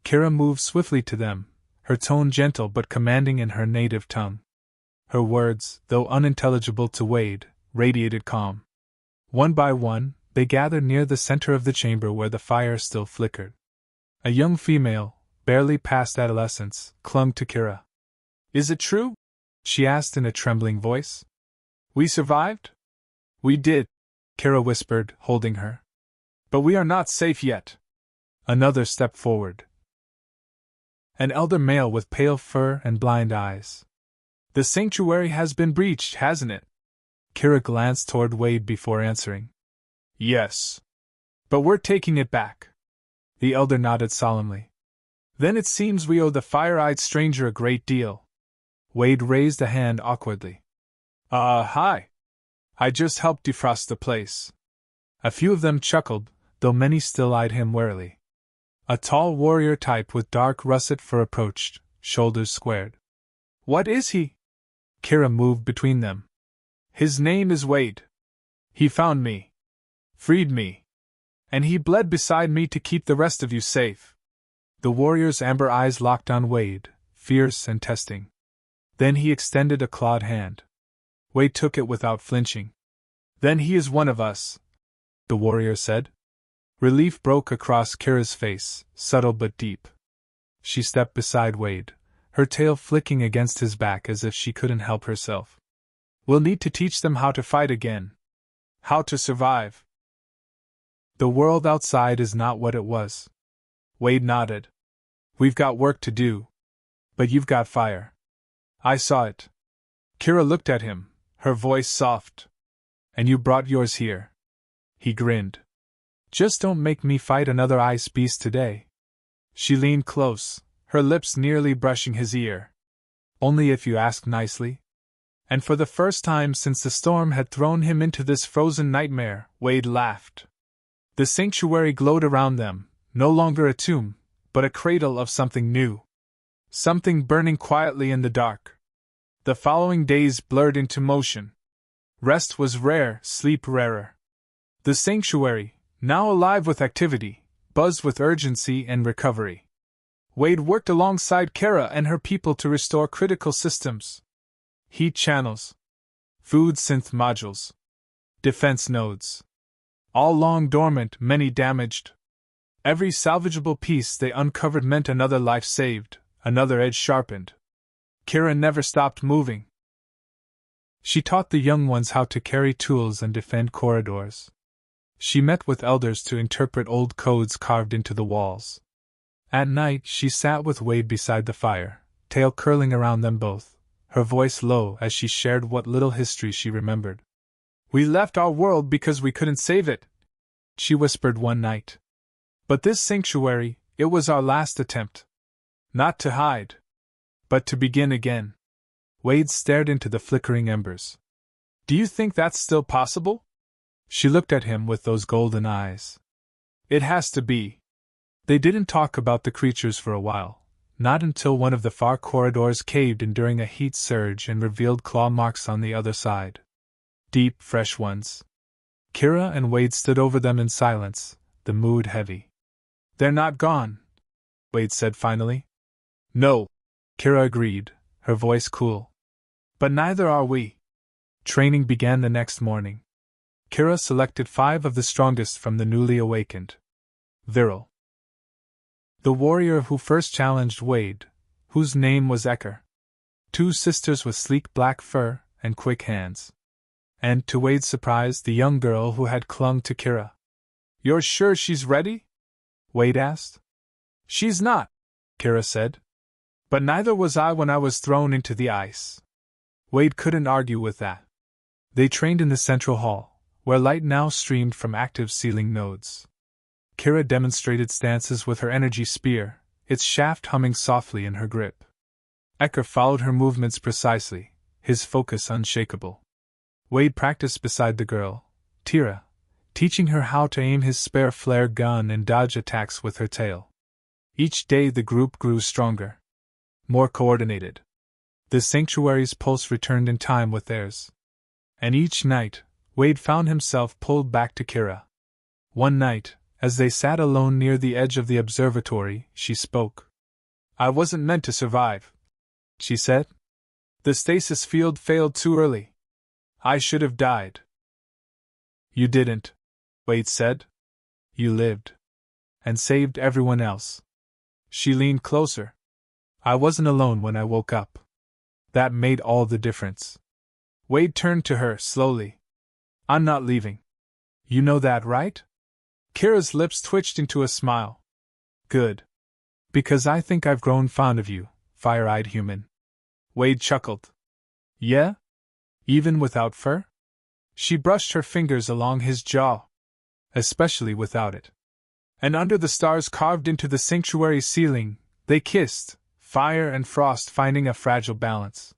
Kira moved swiftly to them, her tone gentle but commanding in her native tongue. Her words, though unintelligible to Wade, radiated calm. One by one, they gathered near the center of the chamber where the fire still flickered. A young female, barely past adolescence, clung to Kira. "Is it true?" she asked in a trembling voice. "We survived?" "We did," Kira whispered, holding her. "But we are not safe yet." Another stepped forward. An elder male with pale fur and blind eyes. "The sanctuary has been breached, hasn't it?" Kira glanced toward Wade before answering. "Yes. But we're taking it back." The elder nodded solemnly. "Then it seems we owe the fire-eyed stranger a great deal." Wade raised a hand awkwardly. Hi. I just helped defrost the place." A few of them chuckled, though many still eyed him warily. A tall warrior type with dark russet fur approached, shoulders squared. "What is he?" Kira moved between them. "His name is Wade. He found me. Freed me. And he bled beside me to keep the rest of you safe." The warrior's amber eyes locked on Wade, fierce and testing. Then he extended a clawed hand. Wade took it without flinching. "Then he is one of us," the warrior said. Relief broke across Kira's face, subtle but deep. She stepped beside Wade, her tail flicking against his back as if she couldn't help herself. "We'll need to teach them how to fight again. How to survive. The world outside is not what it was." Wade nodded. "We've got work to do. But you've got fire." "I saw it." Kira looked at him, her voice soft. And you brought yours here. He grinned. Just don't make me fight another ice beast today. She leaned close, her lips nearly brushing his ear. Only if you ask nicely. And for the first time since the storm had thrown him into this frozen nightmare, Wade laughed. The sanctuary glowed around them, no longer a tomb, but a cradle of something new. Something burning quietly in the dark. The following days blurred into motion. Rest was rare, sleep rarer. The sanctuary, now alive with activity, buzzed with urgency and recovery. Wade worked alongside Kara and her people to restore critical systems. Heat channels, food synth modules, defense nodes. All long dormant, many damaged. Every salvageable piece they uncovered meant another life saved, another edge sharpened. Kira never stopped moving. She taught the young ones how to carry tools and defend corridors. She met with elders to interpret old codes carved into the walls. At night she sat with Wade beside the fire, tail curling around them both, her voice low as she shared what little history she remembered. We left our world because we couldn't save it, she whispered one night. But this sanctuary, it was our last attempt. Not to hide, but to begin again. Wade stared into the flickering embers. Do you think that's still possible? She looked at him with those golden eyes. It has to be. They didn't talk about the creatures for a while, not until one of the far corridors caved in during a heat surge and revealed claw marks on the other side. Deep, fresh ones. Kira and Wade stood over them in silence, the mood heavy. They're not gone, Wade said finally. No, Kira agreed, her voice cool. But neither are we. Training began the next morning. Kira selected 5 of the strongest from the newly awakened. Viral. The warrior who first challenged Wade, whose name was Ecker. 2 sisters with sleek black fur and quick hands. And, to Wade's surprise, the young girl who had clung to Kira. You're sure she's ready? Wade asked. She's not, Kira said. But neither was I when I was thrown into the ice. Wade couldn't argue with that. They trained in the central hall, where light now streamed from active ceiling nodes. Kira demonstrated stances with her energy spear, its shaft humming softly in her grip. Ecker followed her movements precisely, his focus unshakable. Wade practiced beside the girl, Tira, teaching her how to aim his spare flare gun and dodge attacks with her tail. Each day the group grew stronger, more coordinated. The sanctuary's pulse returned in time with theirs. And each night, Wade found himself pulled back to Kira. One night, as they sat alone near the edge of the observatory, she spoke. I wasn't meant to survive, she said. The stasis field failed too early. I should have died. You didn't, Wade said. You lived. And saved everyone else. She leaned closer. I wasn't alone when I woke up. That made all the difference. Wade turned to her slowly. I'm not leaving. You know that, right? Kira's lips twitched into a smile. Good. Because I think I've grown fond of you, fire-eyed human. Wade chuckled. Yeah? Even without fur? She brushed her fingers along his jaw. Especially without it. And under the stars carved into the sanctuary ceiling, they kissed, fire and frost finding a fragile balance.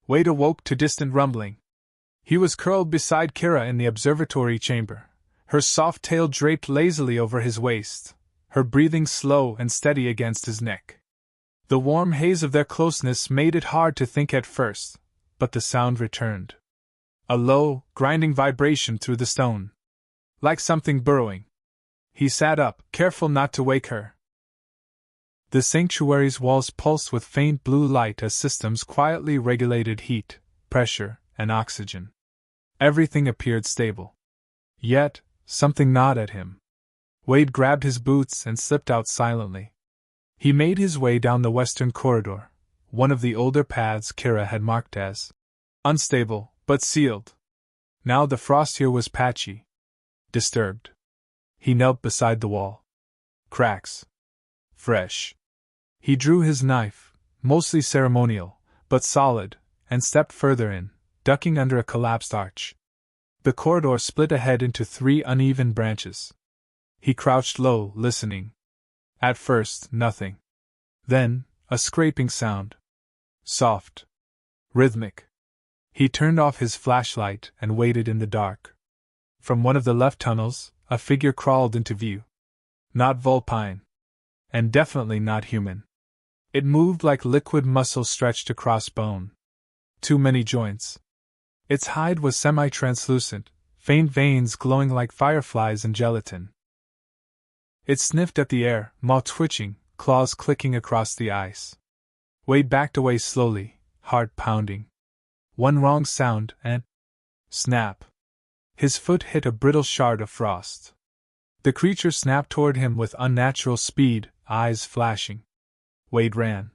Wade awoke to distant rumbling. He was curled beside Kira in the observatory chamber, her soft tail draped lazily over his waist, her breathing slow and steady against his neck. The warm haze of their closeness made it hard to think at first, but the sound returned. A low, grinding vibration through the stone. Like something burrowing. He sat up, careful not to wake her. The sanctuary's walls pulsed with faint blue light as systems quietly regulated heat, pressure, and oxygen. Everything appeared stable. Yet, something gnawed at him. Wade grabbed his boots and slipped out silently. He made his way down the western corridor, one of the older paths Kira had marked as unstable, but sealed. Now the frost here was patchy. Disturbed. He knelt beside the wall. Cracks. Fresh. He drew his knife, mostly ceremonial, but solid, and stepped further in, ducking under a collapsed arch. The corridor split ahead into 3 uneven branches. He crouched low, listening. At first, nothing. Then, a scraping sound. Soft. Rhythmic. He turned off his flashlight and waited in the dark. From one of the left tunnels, a figure crawled into view. Not vulpine. And definitely not human. It moved like liquid muscle stretched across bone. Too many joints. Its hide was semi-translucent, faint veins glowing like fireflies and gelatin. It sniffed at the air, maw twitching, claws clicking across the ice. Wade backed away slowly, heart pounding. One wrong sound and... snap. His foot hit a brittle shard of frost. The creature snapped toward him with unnatural speed, eyes flashing. Wade ran.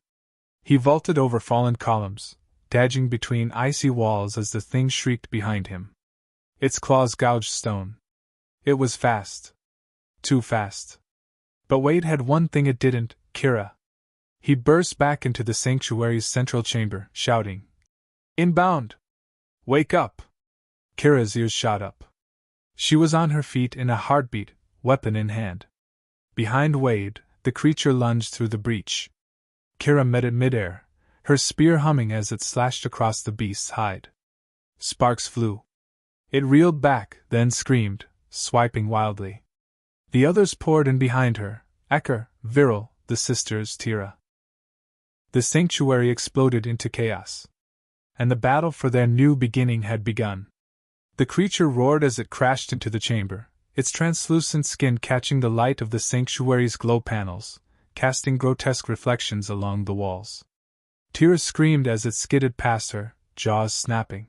He vaulted over fallen columns, dodging between icy walls as the thing shrieked behind him. Its claws gouged stone. It was fast. Too fast. But Wade had one thing it didn't, Kira. He burst back into the sanctuary's central chamber, shouting, "Inbound! Wake up!" Kira's ears shot up. She was on her feet in a heartbeat, weapon in hand. Behind Wade, the creature lunged through the breach. Kira met it midair, her spear humming as it slashed across the beast's hide. Sparks flew. It reeled back, then screamed, swiping wildly. The others poured in behind her, Ecker, Viral, the sisters Tira. The sanctuary exploded into chaos. And the battle for their new beginning had begun. The creature roared as it crashed into the chamber, its translucent skin catching the light of the sanctuary's glow panels, casting grotesque reflections along the walls. Tira screamed as it skidded past her, jaws snapping.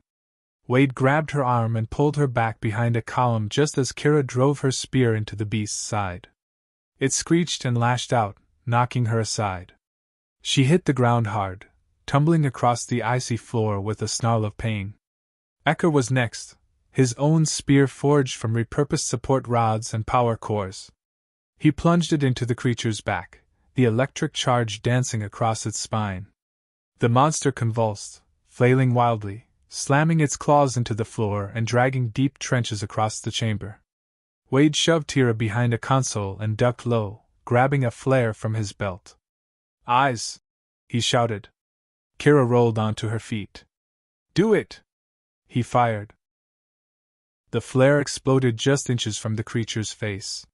Wade grabbed her arm and pulled her back behind a column just as Kira drove her spear into the beast's side. It screeched and lashed out, knocking her aside. She hit the ground hard, tumbling across the icy floor with a snarl of pain. Ecker was next, his own spear forged from repurposed support rods and power cores. He plunged it into the creature's back, the electric charge dancing across its spine. The monster convulsed, flailing wildly, slamming its claws into the floor and dragging deep trenches across the chamber. Wade shoved Tira behind a console and ducked low, grabbing a flare from his belt. "Eyes!" he shouted. Kira rolled onto her feet. "Do it!" he fired. The flare exploded just inches from the creature's face.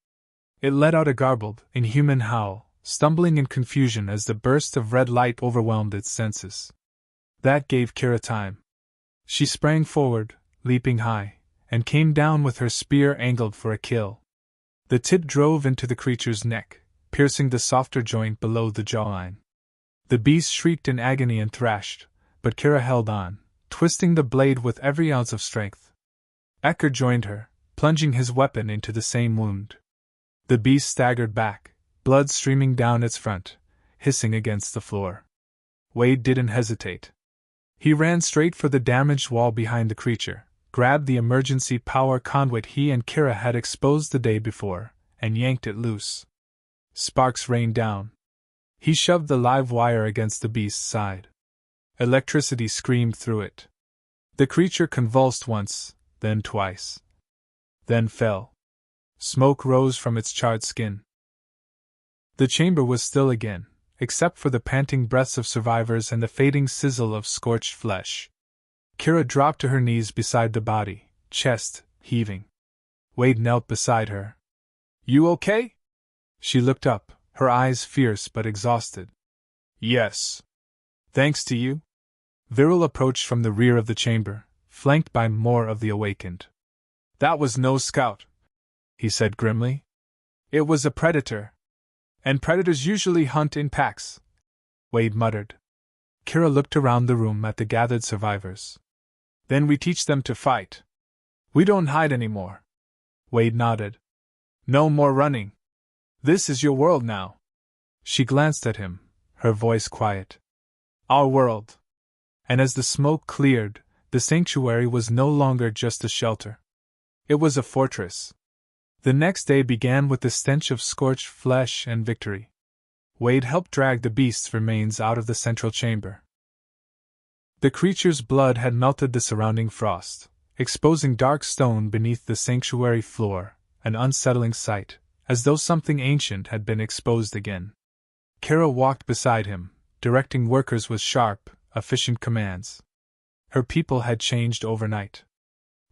It let out a garbled, inhuman howl, stumbling in confusion as the burst of red light overwhelmed its senses. That gave Kira time. She sprang forward, leaping high, and came down with her spear angled for a kill. The tip drove into the creature's neck, piercing the softer joint below the jawline. The beast shrieked in agony and thrashed, but Kira held on, twisting the blade with every ounce of strength. Ecker joined her, plunging his weapon into the same wound. The beast staggered back, blood streaming down its front, hissing against the floor. Wade didn't hesitate. He ran straight for the damaged wall behind the creature, grabbed the emergency power conduit he and Kira had exposed the day before, and yanked it loose. Sparks rained down. He shoved the live wire against the beast's side. Electricity screamed through it. The creature convulsed once, then twice. Then fell. Smoke rose from its charred skin. The chamber was still again, except for the panting breaths of survivors and the fading sizzle of scorched flesh. Kira dropped to her knees beside the body, chest heaving. Wade knelt beside her. "You okay?" She looked up, her eyes fierce but exhausted. "Yes. Thanks to you." Viral approached from the rear of the chamber, flanked by more of the awakened. "That was no scout," he said grimly. "It was a predator. And predators usually hunt in packs," Wade muttered. Kira looked around the room at the gathered survivors. "Then we teach them to fight. We don't hide anymore." Wade nodded. "No more running. This is your world now." She glanced at him, her voice quiet. "Our world." And as the smoke cleared, the sanctuary was no longer just a shelter. It was a fortress. The next day began with the stench of scorched flesh and victory. Wade helped drag the beast's remains out of the central chamber. The creature's blood had melted the surrounding frost, exposing dark stone beneath the sanctuary floor, an unsettling sight, as though something ancient had been exposed again. Kara walked beside him, directing workers with sharp, efficient commands. Her people had changed overnight.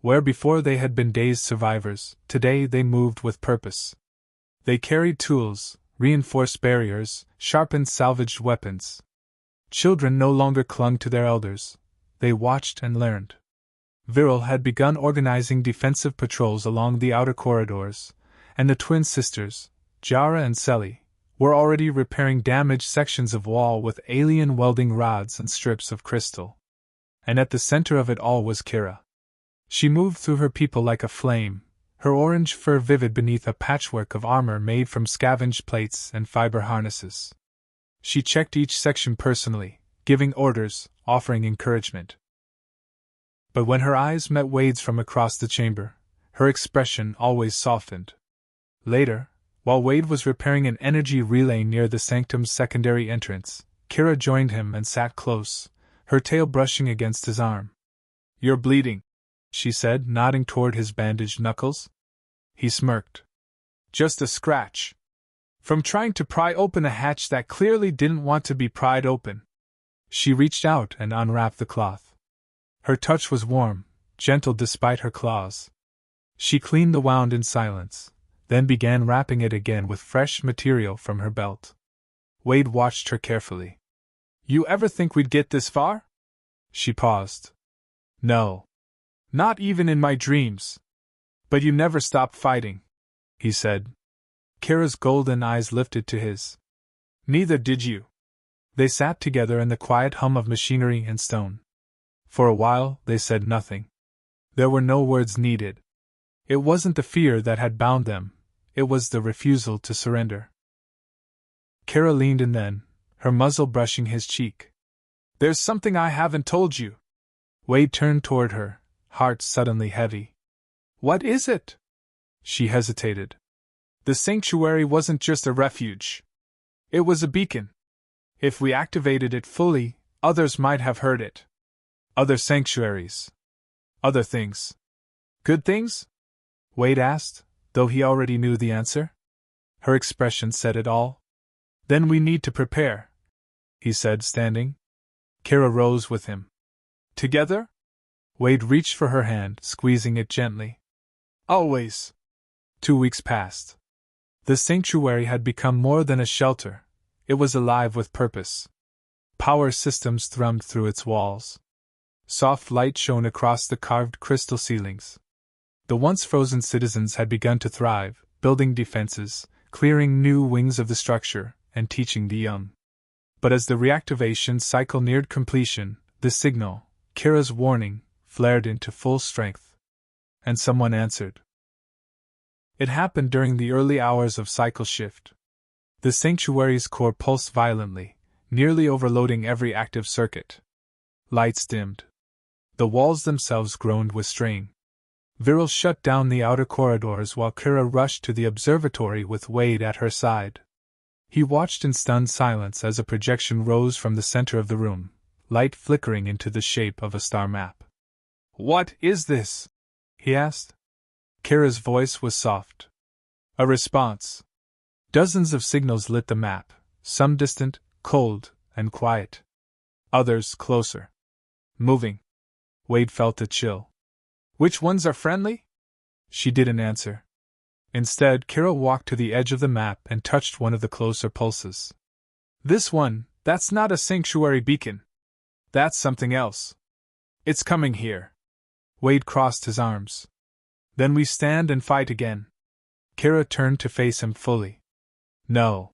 Where before they had been dazed survivors, today they moved with purpose. They carried tools, reinforced barriers, sharpened salvaged weapons. Children no longer clung to their elders. They watched and learned. Viral had begun organizing defensive patrols along the outer corridors, and the twin sisters, Jara and Selly, were already repairing damaged sections of wall with alien welding rods and strips of crystal. And at the center of it all was Kira. She moved through her people like a flame, her orange fur vivid beneath a patchwork of armor made from scavenged plates and fiber harnesses. She checked each section personally, giving orders, offering encouragement. But when her eyes met Wade's from across the chamber, her expression always softened. Later, while Wade was repairing an energy relay near the sanctum's secondary entrance, Kira joined him and sat close, her tail brushing against his arm. "You're bleeding," she said, nodding toward his bandaged knuckles. He smirked. "Just a scratch. From trying to pry open a hatch that clearly didn't want to be pried open." She reached out and unwrapped the cloth. Her touch was warm, gentle despite her claws. She cleaned the wound in silence, then began wrapping it again with fresh material from her belt. Wade watched her carefully. "You ever think we'd get this far?" She paused. "No. Not even in my dreams. But you never stopped fighting," he said. Kira's golden eyes lifted to his. "Neither did you." They sat together in the quiet hum of machinery and stone. For a while, they said nothing. There were no words needed. It wasn't the fear that had bound them, it was the refusal to surrender. Kara leaned in then, her muzzle brushing his cheek. "There's something I haven't told you." Wade turned toward her, heart suddenly heavy. "What is it?" She hesitated. "The sanctuary wasn't just a refuge. It was a beacon. If we activated it fully, others might have heard it. Other sanctuaries. Other things." "Good things?" Wade asked, though he already knew the answer. Her expression said it all. "Then we need to prepare," he said, standing. Kara rose with him. "Together?" Wade reached for her hand, squeezing it gently. "Always." 2 weeks passed. The sanctuary had become more than a shelter, it was alive with purpose. Power systems thrummed through its walls. Soft light shone across the carved crystal ceilings. The once frozen citizens had begun to thrive, building defenses, clearing new wings of the structure, and teaching the young. But as the reactivation cycle neared completion, the signal, Kira's warning, flared into full strength. And someone answered. It happened during the early hours of cycle shift. The sanctuary's core pulsed violently, nearly overloading every active circuit. Lights dimmed. The walls themselves groaned with strain. Viral shut down the outer corridors while Kira rushed to the observatory with Wade at her side. He watched in stunned silence as a projection rose from the center of the room, light flickering into the shape of a star map. "What is this?" he asked. Kira's voice was soft. A response. Dozens of signals lit the map, some distant, cold, and quiet. Others closer. Moving. Wade felt a chill. "Which ones are friendly?" She didn't answer. Instead, Kira walked to the edge of the map and touched one of the closer pulses. "This one, that's not a sanctuary beacon. That's something else. It's coming here." Wade crossed his arms. "Then we stand and fight again." Kira turned to face him fully. "No.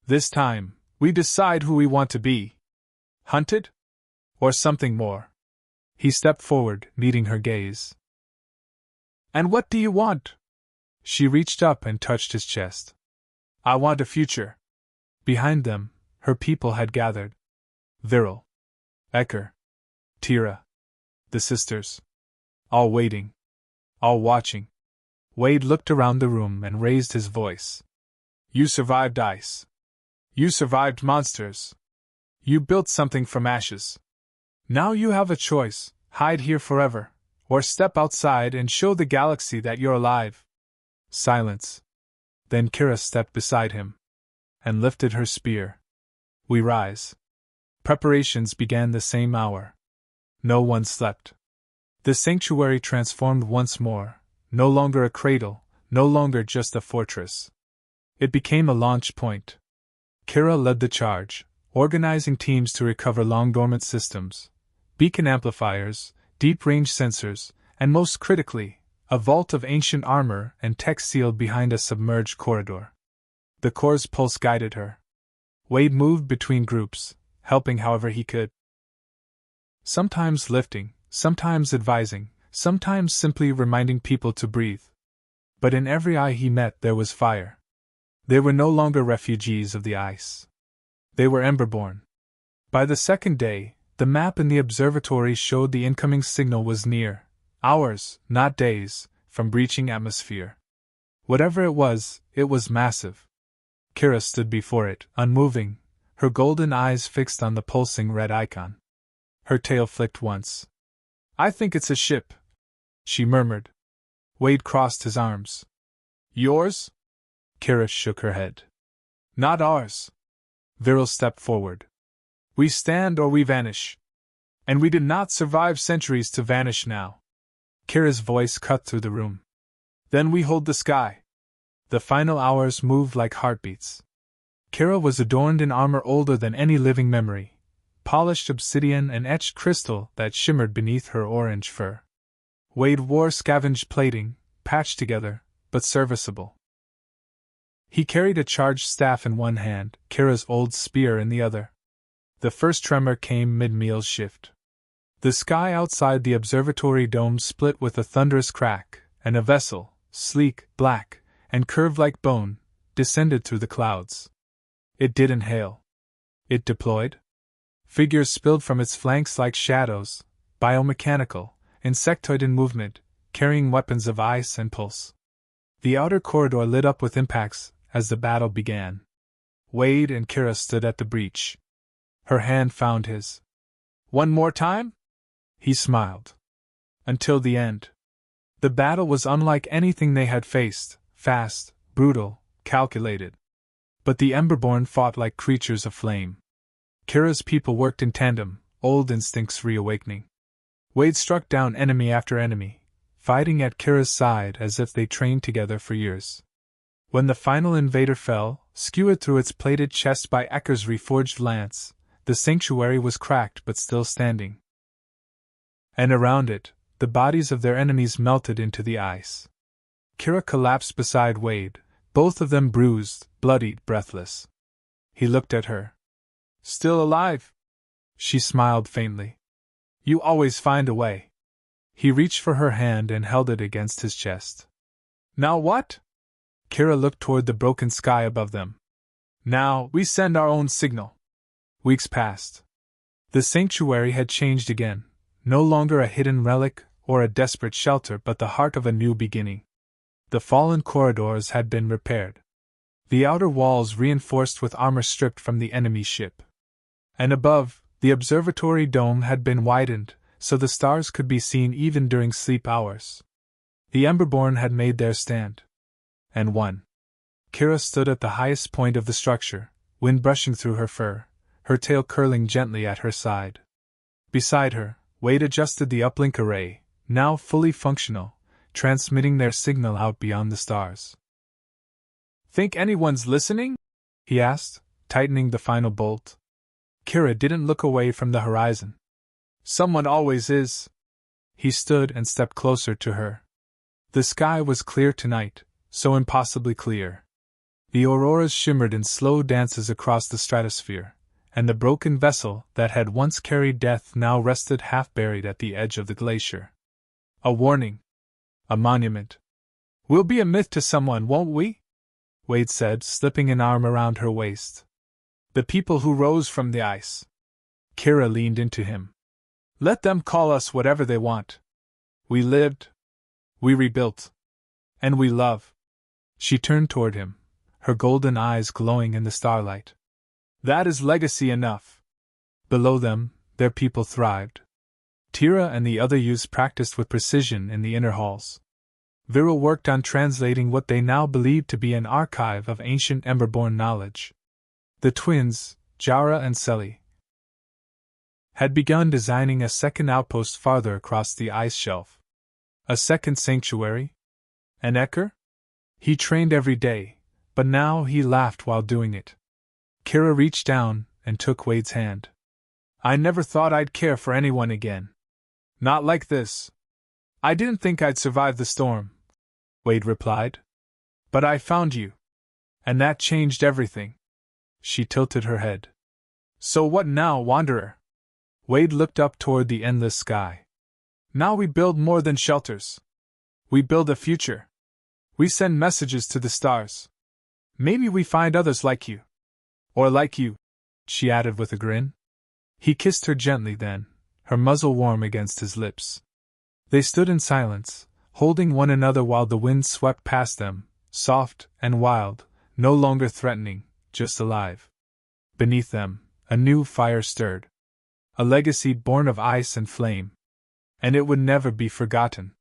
This time, we decide who we want to be. Hunted? Or something more?" He stepped forward, meeting her gaze. "And what do you want?" She reached up and touched his chest. "I want a future." Behind them, her people had gathered. Viral. Eker. Tira. The sisters. All waiting. All watching. Wade looked around the room and raised his voice. "You survived ice. You survived monsters. You built something from ashes. Now you have a choice: hide here forever, or step outside and show the galaxy that you're alive. Silence. Then Kira stepped beside him and lifted her spear. We rise. Preparations began the same hour. No one slept. The sanctuary transformed once more, no longer a cradle, no longer just a fortress. It became a launch point. Kira led the charge, organizing teams to recover long-dormant systems, beacon amplifiers, deep-range sensors, and most critically, a vault of ancient armor and tech sealed behind a submerged corridor. The core's pulse guided her. Wade moved between groups, helping however he could. Sometimes lifting, sometimes advising, sometimes simply reminding people to breathe. But in every eye he met there was fire. They were no longer refugees of the ice. They were Emberborn. By the second day, the map in the observatory showed the incoming signal was near, hours, not days, from breaching atmosphere. Whatever it was massive. Kira stood before it, unmoving, her golden eyes fixed on the pulsing red icon. Her tail flicked once. "I think it's a ship," she murmured. Wade crossed his arms. "Yours?" Kira shook her head. "Not ours." Viral stepped forward. "We stand or we vanish. And we did not survive centuries to vanish now." Kira's voice cut through the room. "Then we hold the sky." The final hours moved like heartbeats. Kira was adorned in armor older than any living memory, polished obsidian and etched crystal that shimmered beneath her orange fur. Wade wore scavenged plating, patched together, but serviceable. He carried a charged staff in one hand, Kira's old spear in the other. The first tremor came mid-meal shift. The sky outside the observatory dome split with a thunderous crack, and a vessel, sleek, black, and curved like bone, descended through the clouds. It didn't hail. It deployed. Figures spilled from its flanks like shadows, biomechanical, insectoid in movement, carrying weapons of ice and pulse. The outer corridor lit up with impacts as the battle began. Wade and Kira stood at the breach. Her hand found his. "One more time?" He smiled. "Until the end." The battle was unlike anything they had faced, fast, brutal, calculated. But the Emberborn fought like creatures of flame. Kira's people worked in tandem, old instincts reawakening. Wade struck down enemy after enemy, fighting at Kira's side as if they trained together for years. When the final invader fell, skewered through its plated chest by Ecker's reforged lance, the sanctuary was cracked but still standing. And around it, the bodies of their enemies melted into the ice. Kira collapsed beside Wade, both of them bruised, bloodied, breathless. He looked at her. "Still alive?" She smiled faintly. "You always find a way." He reached for her hand and held it against his chest. "Now what?" Kira looked toward the broken sky above them. "Now, we send our own signal." Weeks passed. The sanctuary had changed again, no longer a hidden relic or a desperate shelter but the heart of a new beginning. The fallen corridors had been repaired. The outer walls reinforced with armor stripped from the enemy ship. And above, the observatory dome had been widened, so the stars could be seen even during sleep hours. The Emberborn had made their stand. And won. Kira stood at the highest point of the structure, wind brushing through her fur, her tail curling gently at her side. Beside her, Wade adjusted the uplink array, now fully functional, transmitting their signal out beyond the stars. "Think anyone's listening?" he asked, tightening the final bolt. Kira didn't look away from the horizon. "Someone always is." He stood and stepped closer to her. The sky was clear tonight, so impossibly clear. The auroras shimmered in slow dances across the stratosphere, and the broken vessel that had once carried death now rested half-buried at the edge of the glacier. A warning. A monument. "We'll be a myth to someone, won't we?" Wade said, slipping an arm around her waist. "The people who rose from the ice." Kira leaned into him. "Let them call us whatever they want. We lived. We rebuilt. And we love." She turned toward him, her golden eyes glowing in the starlight. "That is legacy enough." Below them, their people thrived. Tira and the other youths practiced with precision in the inner halls. Viral worked on translating what they now believed to be an archive of ancient Emberborn knowledge. The twins, Jara and Selly, had begun designing a second outpost farther across the ice shelf. A second sanctuary? An Ecker? He trained every day, but now he laughed while doing it. Kira reached down and took Wade's hand. I never thought I'd care for anyone again. Not like this. I didn't think I'd survive the storm, Wade replied. But I found you. And that changed everything. She tilted her head. So what now, Wanderer? Wade looked up toward the endless sky. Now we build more than shelters. We build a future. We send messages to the stars. Maybe we find others like you. Or like you, she added with a grin. He kissed her gently then, her muzzle warm against his lips. They stood in silence, holding one another while the wind swept past them, soft and wild, no longer threatening, just alive. Beneath them, a new fire stirred. A legacy born of ice and flame. And it would never be forgotten.